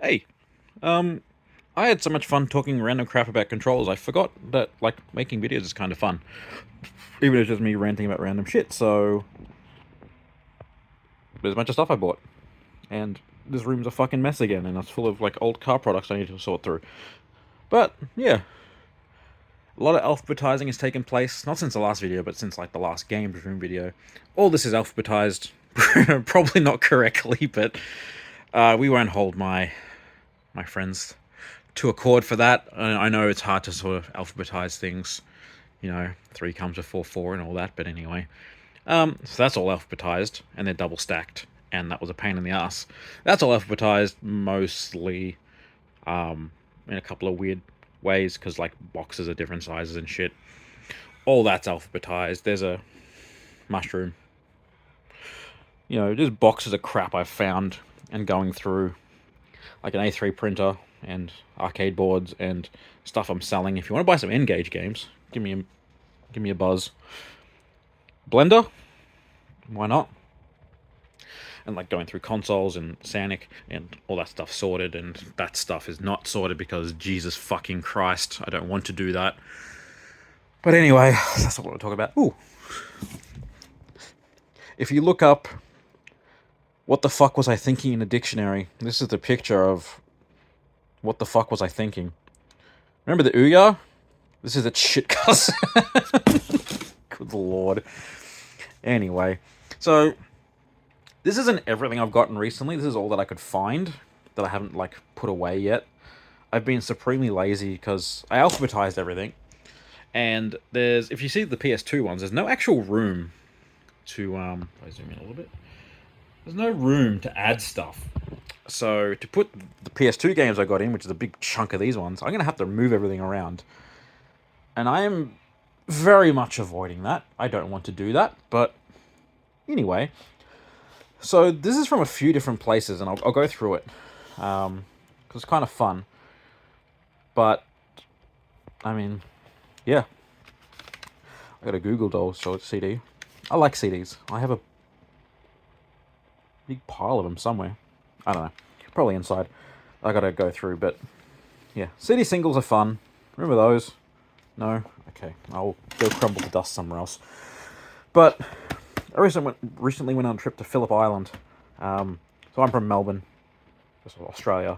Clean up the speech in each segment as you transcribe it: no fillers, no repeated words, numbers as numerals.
Hey, I had so much fun talking random crap about controls. I forgot that like making videos is kind of fun, even if it's just me ranting about random shit. So there's a bunch of stuff I bought, and this room's a fucking mess again, and it's full of like old car products I need to sort through. But yeah, a lot of alphabetizing has taken place, not since the last video, but since like the last games room video. All this is alphabetized, probably not correctly, but we won't hold my friends to accord for that. I know it's hard to sort of alphabetize things, three comes before four and all that, but anyway. So that's all alphabetized, and they're double stacked, and that was a pain in the ass. That's all alphabetized mostly in a couple of weird ways, because like boxes are different sizes and shit. All that's alphabetized. There's a mushroom. Just boxes of crap I've found and going through, like an A3 printer and arcade boards and stuff I'm selling. If you want to buy some N-Gage games, give me a buzz. Blender, why not? And like going through consoles and Sanic and all that stuff sorted, and that stuff is not sorted because Jesus fucking Christ, I don't want to do that. But anyway, that's not what we're talking about. Ooh. If you look up what the fuck was I thinking in a dictionary, this is the picture of what the fuck was I thinking. Remember the Ouya? This is a shit cuss. Good lord. Anyway, so this isn't everything I've gotten recently. This is all that I could find that I haven't like put away yet. I've been supremely lazy because I alphabetized everything. And if you see the PS2 ones, there's no actual room to if I zoom in a little bit. There's no room to add stuff. So to put the PS2 games I got in, which is a big chunk of these ones, I'm gonna have to move everything around. And I am very much avoiding that. I don't want to do that, but anyway. So this is from a few different places, and I'll go through it because it's kind of fun. But I mean, yeah, I got a Google Dolls CD. I like CDs. I have a big pile of them somewhere. I don't know, probably inside. I gotta go through, but yeah, CD singles are fun. Remember those? No? Okay, I'll go crumble to dust somewhere else. But I recently went on a trip to Phillip Island. So I'm from Melbourne, Australia.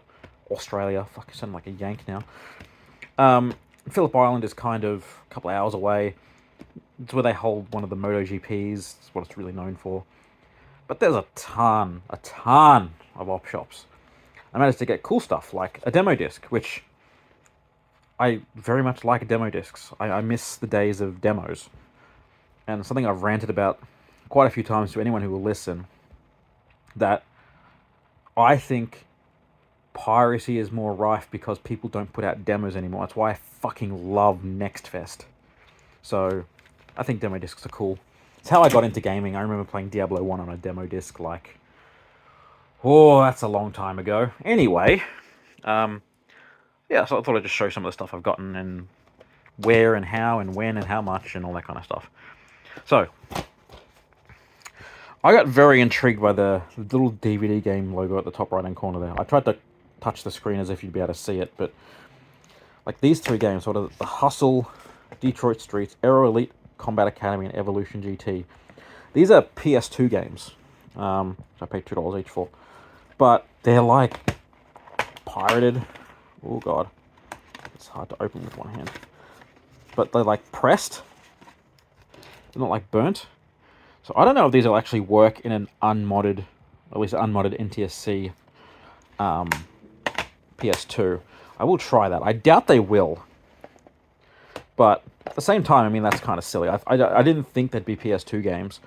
Australia, fuck, I sound like a Yank now. Phillip Island is kind of a couple of hours away. It's where they hold one of the MotoGPs. It's what it's really known for. But there's a ton of op shops. I managed to get cool stuff like a demo disc, which I very much like demo discs. I miss the days of demos. And something I've ranted about quite a few times to anyone who will listen, that I think piracy is more rife because people don't put out demos anymore. That's why I fucking love Next Fest. So I think demo discs are cool. It's how I got into gaming. I remember playing Diablo 1 on a demo disc like, oh, that's a long time ago. Anyway, yeah, so I thought I'd just show some of the stuff I've gotten and where and how and when and how much and all that kind of stuff. So, I got very intrigued by the little DVD game logo at the top right hand corner there. I tried to touch the screen as if you'd be able to see it, but like these three games, sort of the Hustle, Detroit Streets, Aero Elite, Combat Academy, and Evolution GT. These are PS2 games, which I paid $2 each for, but they're like pirated. Oh god, it's hard to open with one hand. But they're like pressed. They're not like burnt. So I don't know if these will actually work in an unmodded, at least unmodded NTSC PS2. I will try that. I doubt they will. But at the same time, I mean, that's kind of silly. I didn't think there'd be PS2 games.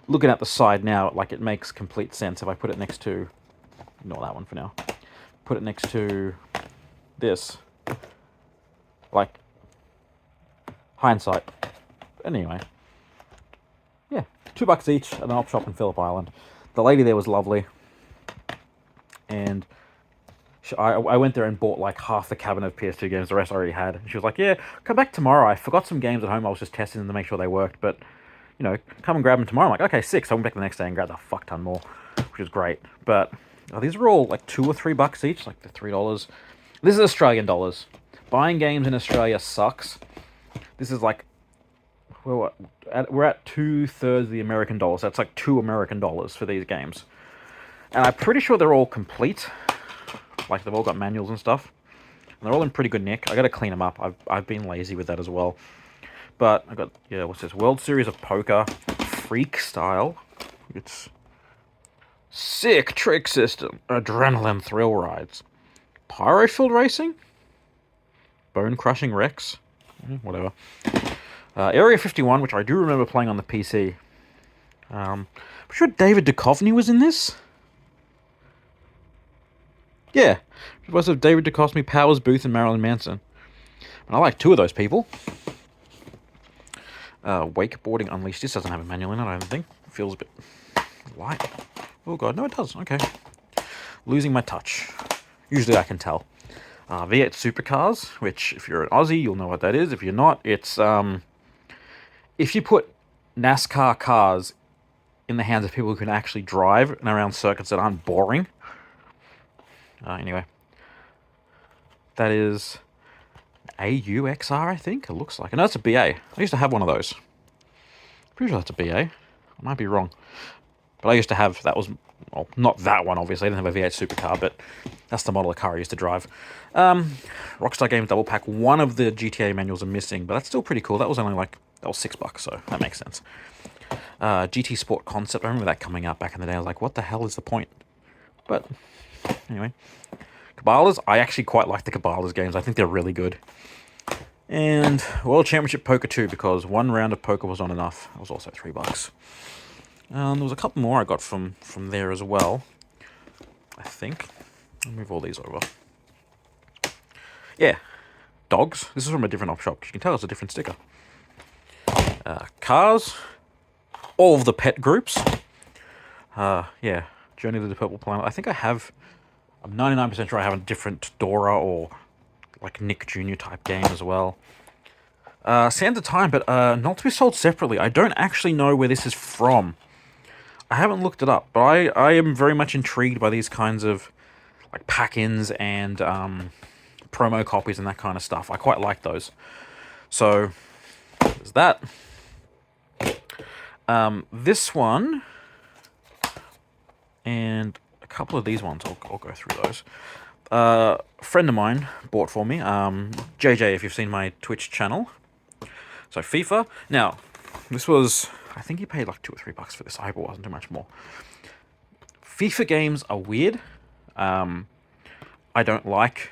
Looking at the side now, like, it makes complete sense if I put it next to... Ignore that one for now. Put it next to this. Like, hindsight. Anyway. Yeah, $2 each at an op shop in Phillip Island. The lady there was lovely. And I went there and bought like half the cabinet of PS2 games. The rest I already had. And she was like, yeah, come back tomorrow. I forgot some games at home. I was just testing them to make sure they worked. But, come and grab them tomorrow. I'm like, okay, sick. So I went back the next day and grabbed a fuck ton more, which was great. But These are all like $2 or $3 each, like the $3. This is Australian dollars. Buying games in Australia sucks. This is like, we're at 2/3 of the American dollars. That's like $2 for these games. And I'm pretty sure they're all complete. Like, they've all got manuals and stuff. And they're all in pretty good nick. I gotta clean them up. I've been lazy with that as well. But I got, yeah, what's this? World Series of Poker. Freak style. It's sick trick system. Adrenaline thrill rides. Pyrofield racing? Bone crushing Rex? Whatever. Area 51, which I do remember playing on the PC. I'm sure David Duchovny was in this. Yeah. It was of David Duchovny, Powers Booth, and Marilyn Manson. And I like 2 of those people. Wakeboarding Unleashed. This doesn't have a manual in it, I don't think. Feels a bit light. Oh god, no it does. Okay. Losing my touch. Usually I can tell. V8 Supercars, which if you're an Aussie, you'll know what that is. If you're not, it's if you put NASCAR cars in the hands of people who can actually drive and around circuits that aren't boring. Anyway. That is AUXR, I think. It looks like. No, it's a BA. I used to have one of those. Pretty sure that's a BA. I might be wrong. But I used to have, that was, well, not that one, obviously. I didn't have a V8 supercar, but that's the model of car I used to drive. Rockstar Games Double Pack. One of the GTA manuals are missing, but that's still pretty cool. That was only like, that was $6, so that makes sense. GT Sport Concept. I remember that coming out back in the day. I was like, what the hell is the point? But, anyway. Cabalas. I actually quite like the Cabalas games. I think they're really good. And World Championship Poker 2, because one round of poker was not enough. It was also $3. There was a couple more I got from there as well. I think. I'll move all these over. Yeah. Dogs. This is from a different op shop. You can tell it's a different sticker. Cars. All of the pet groups. Yeah. Journey to the Purple Planet. I think I have... I'm 99% sure I have a different Dora or like Nick Jr. type game as well. Sands of Time, but not to be sold separately. I don't actually know where this is from. I haven't looked it up, but I am very much intrigued by these kinds of like pack-ins and promo copies and that kind of stuff. I quite like those. So, there's that. This one, and a couple of these ones, I'll go through those. A friend of mine bought for me, JJ, if you've seen my Twitch channel. So FIFA. Now, this was, I think he paid like $2 or $3 for this. I hope it wasn't too much more. FIFA games are weird. I don't like,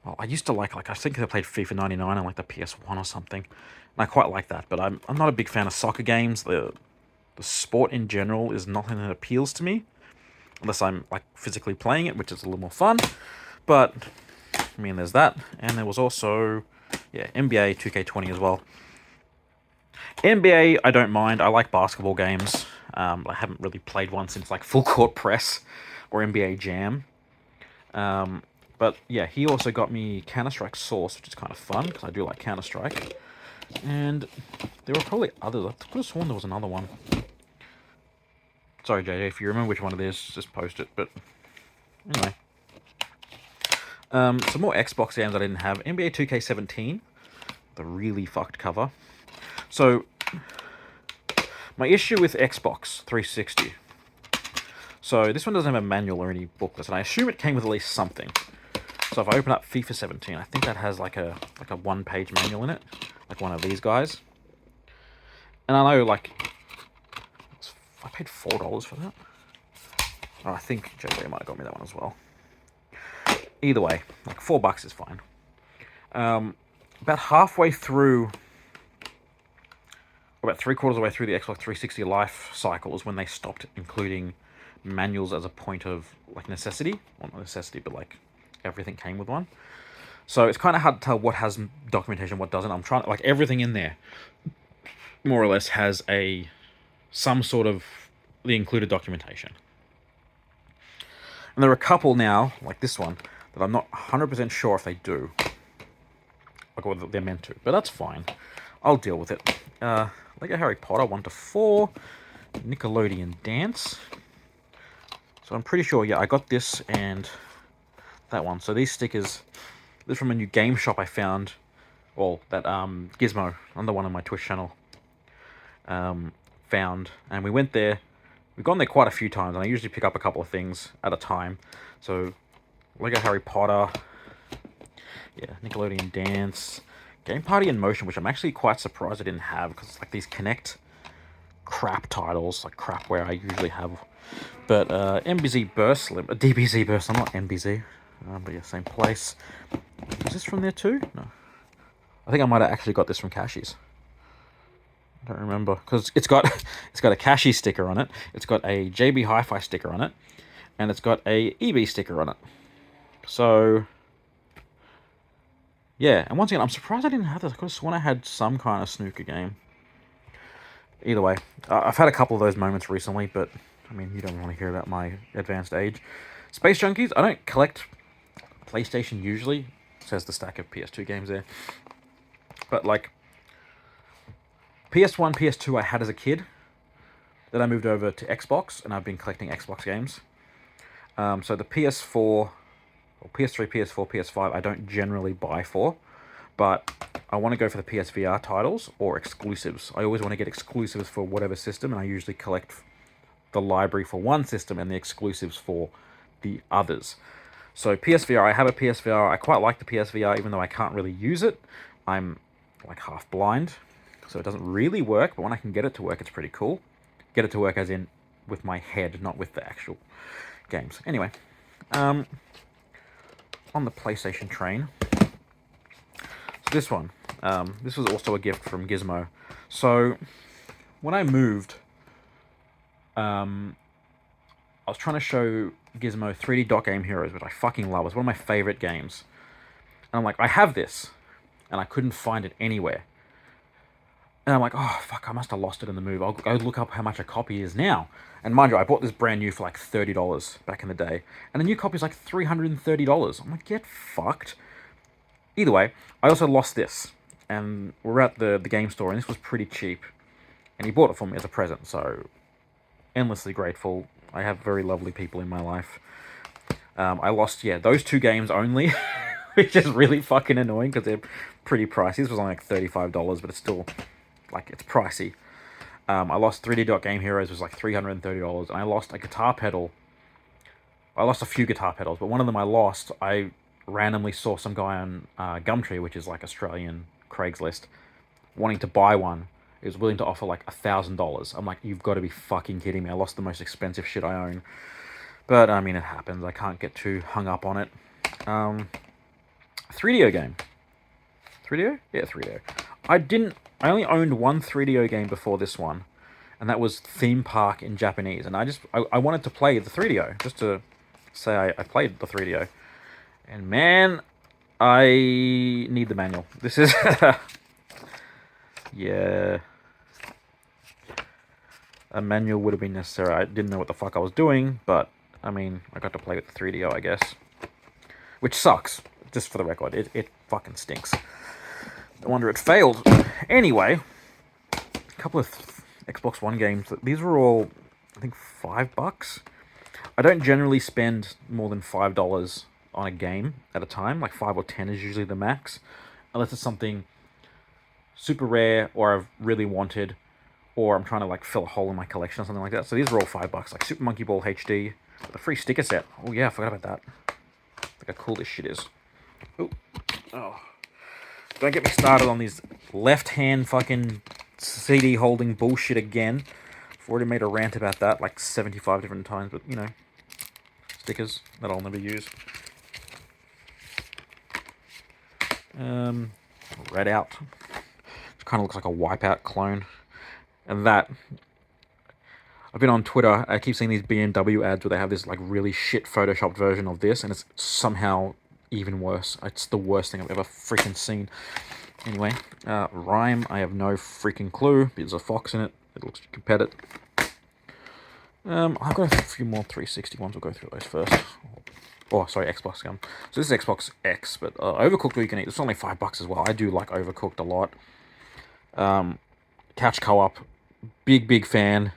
well, I used to like I think I played FIFA 99 on like the PS1 or something. And I quite like that, but I'm not a big fan of soccer games. The sport in general is nothing that appeals to me. Unless I'm like physically playing it, which is a little more fun. But, I mean, there's that. And there was also, yeah, NBA 2K20 as well. NBA, I don't mind. I like basketball games. I haven't really played one since like Full Court Press or NBA Jam. But yeah, he also got me Counter-Strike Source, which is kind of fun because I do like Counter-Strike. And there were probably others. I could have sworn there was another one. Sorry, JJ, if you remember which one it is, just post it. But anyway. Some more Xbox games I didn't have. NBA 2K17. The really fucked cover. So, my issue with Xbox 360. So, this one doesn't have a manual or any booklets, and I assume it came with at least something. So, if I open up FIFA 17, I think that has like a one-page manual in it. Like one of these guys. And I know, like... I paid $4 for that. Oh, I think JJ might have got me that one as well. Either way, like $4 is fine. About halfway through, about 3/4 of the way through the Xbox 360 life cycle is when they stopped including manuals as a point of like necessity. Well, not necessity, but like everything came with one. So it's kind of hard to tell what has documentation, what doesn't. I'm trying to, like, everything in there more or less has some sort of the included documentation. And there are a couple now, like this one, that I'm not 100% sure if they do. Like what they're meant to, but that's fine. I'll deal with it. Lego Harry Potter 1 to 4, Nickelodeon Dance. So I'm pretty sure, yeah, I got this and that one. So these stickers, this is from a new game shop I found. Well, that Gizmo, another one on my Twitch channel, found. And we went there. We've gone there quite a few times, and I usually pick up a couple of things at a time. So, Lego Harry Potter, yeah, Nickelodeon Dance, Game Party in Motion, which I'm actually quite surprised I didn't have, because it's like these Connect crap titles, like crapware I usually have. But MBZ Burst, DBZ Burst, I'm not MBZ, but yeah, same place. Is this from there too? No. I think I might have actually got this from Cashies. I don't remember, because it's got a Cashies sticker on it, it's got a JB Hi-Fi sticker on it, and it's got a EB sticker on it. So yeah, and once again, I'm surprised I didn't have this. I could have sworn I had some kind of snooker game. Either way, I've had a couple of those moments recently, but I mean, you don't want to hear about my advanced age. Space Junkies, I don't collect PlayStation usually. It says the stack of PS2 games there. But like, PS1, PS2 I had as a kid. Then I moved over to Xbox, and I've been collecting Xbox games. So the PS4, or PS3, PS4, PS5, I don't generally buy for. But I want to go for the PSVR titles or exclusives. I always want to get exclusives for whatever system, and I usually collect the library for one system and the exclusives for the others. So PSVR, I have a PSVR. I quite like the PSVR, even though I can't really use it. I'm like half blind, so it doesn't really work, but when I can get it to work, it's pretty cool. Get it to work as in with my head, not with the actual games. Anyway, on the PlayStation train, so this one, this was also a gift from Gizmo. So when I moved, I was trying to show Gizmo 3D Dot Game Heroes, which I fucking love. It's one of my favorite games. And I'm like, I have this, and I couldn't find it anywhere. And I'm like, oh, fuck, I must have lost it in the move. I'll go look up how much a copy is now. And mind you, I bought this brand new for like $30 back in the day. And the new copy is like $330. I'm like, get fucked. Either way, I also lost this. And we're at the game store, and this was pretty cheap. And he bought it for me as a present, so endlessly grateful. I have very lovely people in my life. I lost, yeah, those two games only, which is really fucking annoying because they're pretty pricey. This was only like $35, but it's still, like, it's pricey. I lost 3D Dot Game Heroes, was like $330, and I lost a guitar pedal. I lost a few guitar pedals, but one of them I lost. I randomly saw some guy on Gumtree, which is like Australian Craigslist, wanting to buy one. He was willing to offer like $1,000. I'm like, you've got to be fucking kidding me. I lost the most expensive shit I own. But, I mean, it happens. I can't get too hung up on it. 3DO game. 3DO? Yeah, 3DO. I only owned one 3DO game before this one. And that was Theme Park in Japanese. And I wanted to play the 3DO. Just to say I played the 3DO. And man, I need the manual. This is... yeah... a manual would have been necessary. I didn't know what the fuck I was doing, but, I mean, I got to play with the 3DO, I guess. Which sucks, just for the record. It fucking stinks. No wonder it failed. Anyway, a couple of Xbox One games. These were all, I think, $5. I don't generally spend more than $5 on a game at a time. Like 5 or 10 is usually the max. Unless it's something super rare or I've really wanted, or I'm trying to like fill a hole in my collection or something like that. So these are all $5, like Super Monkey Ball HD, the free sticker set. Oh yeah, I forgot about that. Look how cool this shit is. Ooh. Oh, don't get me started on these left-hand fucking CD holding bullshit again. I've already made a rant about that like 75 different times, but you know, stickers that I'll never use. Red Out. It kind of looks like a Wipeout clone. And that, I've been on Twitter, I keep seeing these BMW ads where they have this like really shit photoshopped version of this, and it's somehow even worse. It's the worst thing I've ever freaking seen. Anyway, Rhyme, I have no freaking clue. There's a fox in it. It looks, you can pet it. I've got a few more 360 ones. We'll go through those first. Oh, sorry, Xbox gun. So this is Xbox X, but Overcooked all you can eat. It's only $5 as well. I do like Overcooked a lot. Couch co-op, big fan.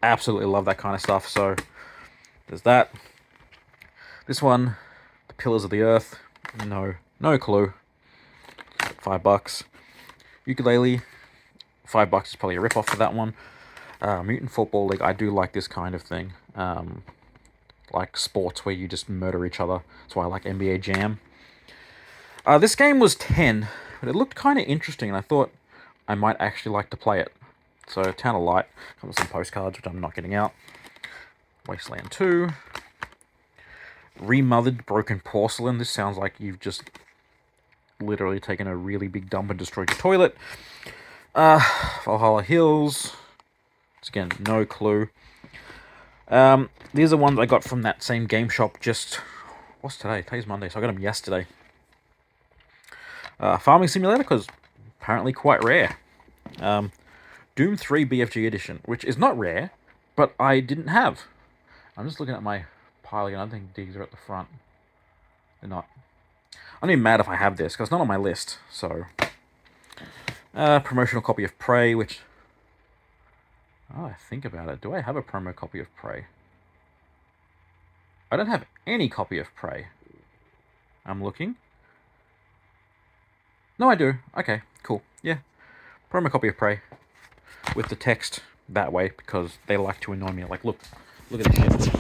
Absolutely love that kind of stuff. So There's that. This one, The Pillars of the Earth. No clue. $5. Ukulele. $5 is probably a rip-off for that one. Mutant Football League. I do like this kind of thing. Like sports where you just murder each other. That's why I like NBA Jam. This game was 10, but it looked kind of interesting, and I thought I might actually like to play it. So, Town of Light. Comes with some postcards, which I'm not getting out. Wasteland 2. Remothered Broken Porcelain. This sounds like you've just literally taken a really big dump and destroyed your toilet. Valhalla Hills. Again, no clue. These are ones I got from that same game shop just... What's today? Today's Monday, so I got them yesterday. Farming Simulator, because apparently quite rare. Doom 3 BFG Edition, which is not rare, but I didn't have. I'm just looking at my pile again. I don't think these are at the front. They're not. I'm even mad if I have this, because it's not on my list, so... promotional copy of Prey, which... Oh, I think about it. Do I have a promo copy of Prey? I don't have any copy of Prey. I'm looking. No, I do. Okay, cool. Yeah. Promo copy of Prey. With the text that way, because they like to annoy me. Like, look at this shit.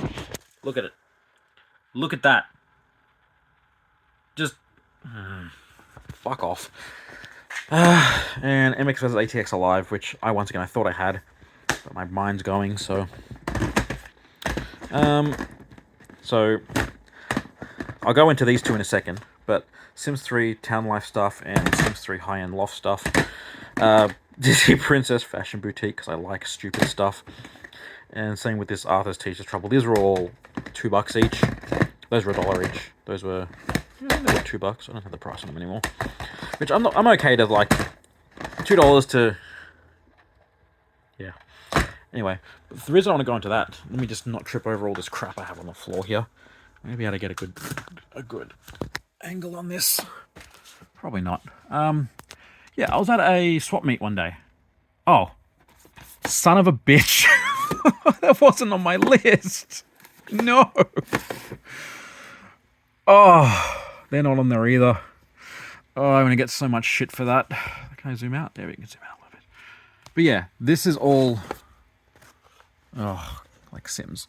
Look at it. Look at that. Just... fuck off. And MX vs ATX Alive, which once again I thought I had, but my mind's going, so... So, I'll go into these two in a second, but Sims 3 Town Life stuff and Sims 3 High-End Loft stuff. Disney Princess Fashion Boutique, because I like stupid stuff. And same with this Arthur's Teacher's Trouble. These were all $2 each. Those were $1 each. Those were... they were $2. I don't have the price on them anymore. Which I'm okay to, like, $2 to... Yeah. Anyway, the reason I want to go into that, let me just not trip over all this crap I have on the floor here. Maybe how to get a good angle on this. Probably not. Yeah, I was at a swap meet one day. Oh, son of a bitch. That wasn't on my list. No. Oh, they're not on there either. Oh, I'm going to get so much shit for that. Can I zoom out? There, we can zoom out a little bit. But yeah, this is all... Oh, like Sims.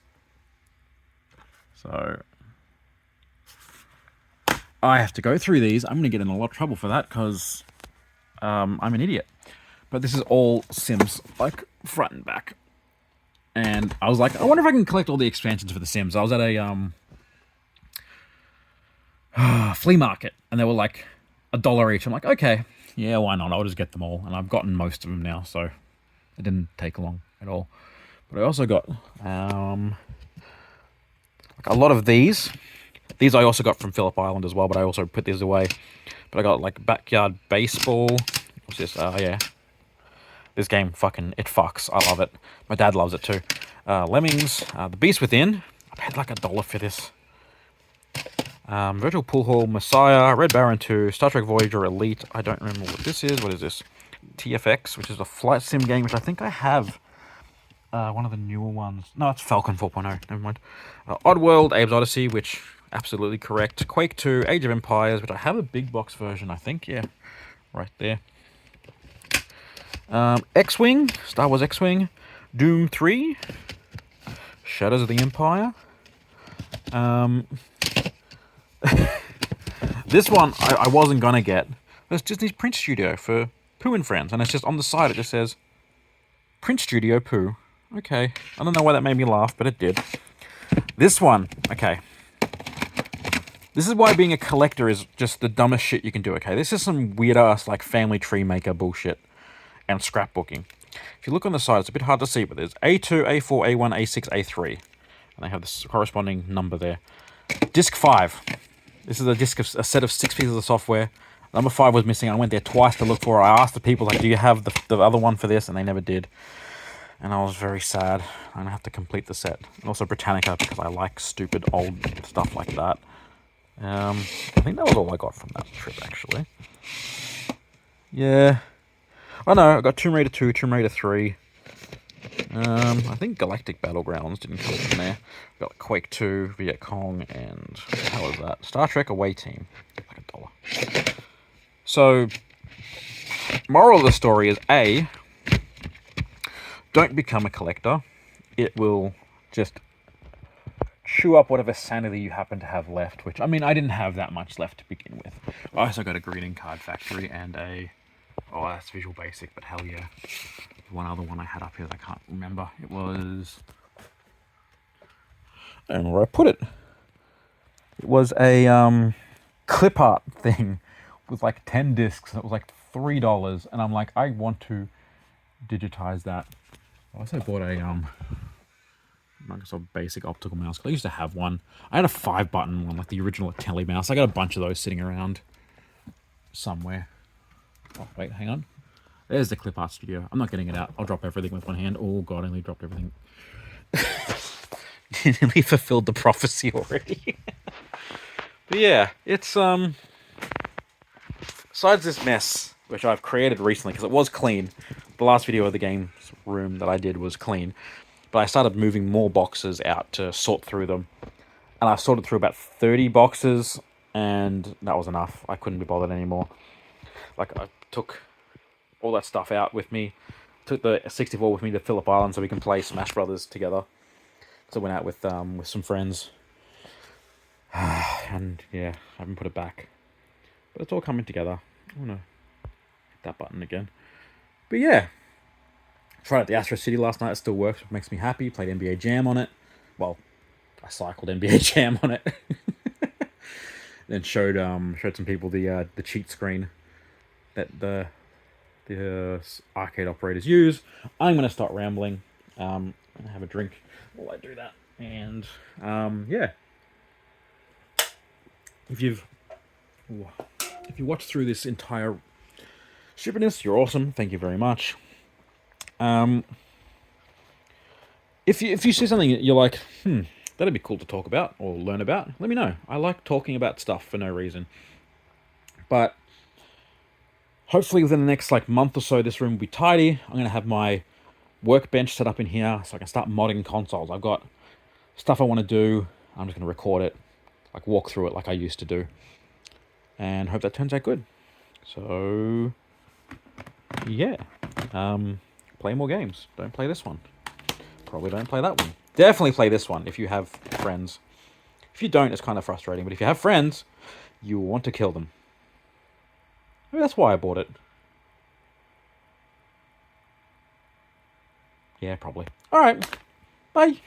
So... I have to go through these. I'm going to get in a lot of trouble for that, because I'm an idiot. But this is all Sims, like, front and back. And I was like, I wonder if I can collect all the expansions for the Sims. I was at a flea market, and they were like $1 each. I'm like, okay, yeah, why not? I'll just get them all. And I've gotten most of them now, so it didn't take long at all. But I also got like a lot of these. These I also got from Phillip Island as well, but I also put these away. But I got like Backyard Baseball. What's this? Yeah. This game fucking, it fucks. I love it. My dad loves it too. Lemmings. The Beast Within. I paid like $1 for this. Virtual Pool Hall, Messiah, Red Baron 2, Star Trek Voyager Elite. I don't remember what this is. What is this? TFX, which is a flight sim game, which I think I have. One of the newer ones. No, it's Falcon 4.0. Never mind. Oddworld, Abe's Odyssey, which absolutely correct. Quake 2, Age of Empires, which I have a big box version, I think. Yeah, right there. X-Wing, Star Wars X-Wing, Doom 3, Shadows of the Empire. This one I wasn't gonna get. It's Disney's Print Studio for Pooh and Friends, and it's just on the side. It just says Print Studio Pooh. Okay, I don't know why that made me laugh, but it did. This one, okay. This is why being a collector is just the dumbest shit you can do. Okay, this is some weird ass like Family Tree Maker bullshit and scrapbooking. If you look on the side, it's a bit hard to see, but there's A2, A4, A1, A6, A3, and they have this corresponding number there. Disc 5. This is a set of 6 pieces of software. Number 5 was missing. I went there twice to look for it. I asked the people, like, do you have the other one for this? And they never did. And I was very sad. I'm going to have to complete the set. And also Britannica, because I like stupid old stuff like that. I think that was all I got from that trip, actually. Yeah. Oh, no. I got Tomb Raider 2, Tomb Raider 3. I think Galactic Battlegrounds didn't come from there. We've got Quake 2, Viet Cong, and how was that? Star Trek Away Team. Like $1. So, moral of the story is A, don't become a collector. It will just chew up whatever sanity you happen to have left, which, I mean, I didn't have that much left to begin with. I also got a greeting card factory and a... Oh, that's Visual Basic, but hell yeah. One other one I had up here that I can't remember. It was... I don't know where I put it. It was a clip art thing with like 10 discs. And it was like $3. And I'm like, I want to digitize that. I also bought a Microsoft Basic optical mouse, because I used to have one. I had a 5-button one, like the original Telly mouse. I got a bunch of those sitting around somewhere. Oh, wait, hang on. There's the Clip Art Studio. I'm not getting it out. I'll drop everything with one hand. Oh god, I only dropped everything. Nearly fulfilled the prophecy already. But yeah, it's besides this mess, which I've created recently, because it was clean. The last video of the game's room that I did was clean. But I started moving more boxes out to sort through them. And I sorted through about 30 boxes, and that was enough. I couldn't be bothered anymore. Like, I took all that stuff out with me. Took the 64 with me to Phillip Island so we can play Smash Brothers together. So I went out with some friends. And, yeah, I haven't put it back. But it's all coming together. I want to hit that button again. But, yeah. Tried out the Astro City last night. It still works. It makes me happy. Played NBA Jam on it. Well, I cycled NBA Jam on it. Then showed some people the cheat screen that the arcade operators use. I'm going to start rambling and have a drink while I do that. And, yeah. If you watched through this entire stupidness, you're awesome. Thank you very much. If you see something you're like, that'd be cool to talk about or learn about, let me know. I like talking about stuff for no reason. But hopefully within the next month or so, this room will be tidy. I'm going to have my workbench set up in here so I can start modding consoles. I've got stuff I want to do. I'm just going to record it, walk through it like I used to do. And hope that turns out good. So, yeah. Play more games. Don't play this one. Probably don't play that one. Definitely play this one if you have friends. If you don't, it's kind of frustrating. But if you have friends, you will want to kill them. Maybe that's why I bought it. Yeah, probably. Alright. Bye.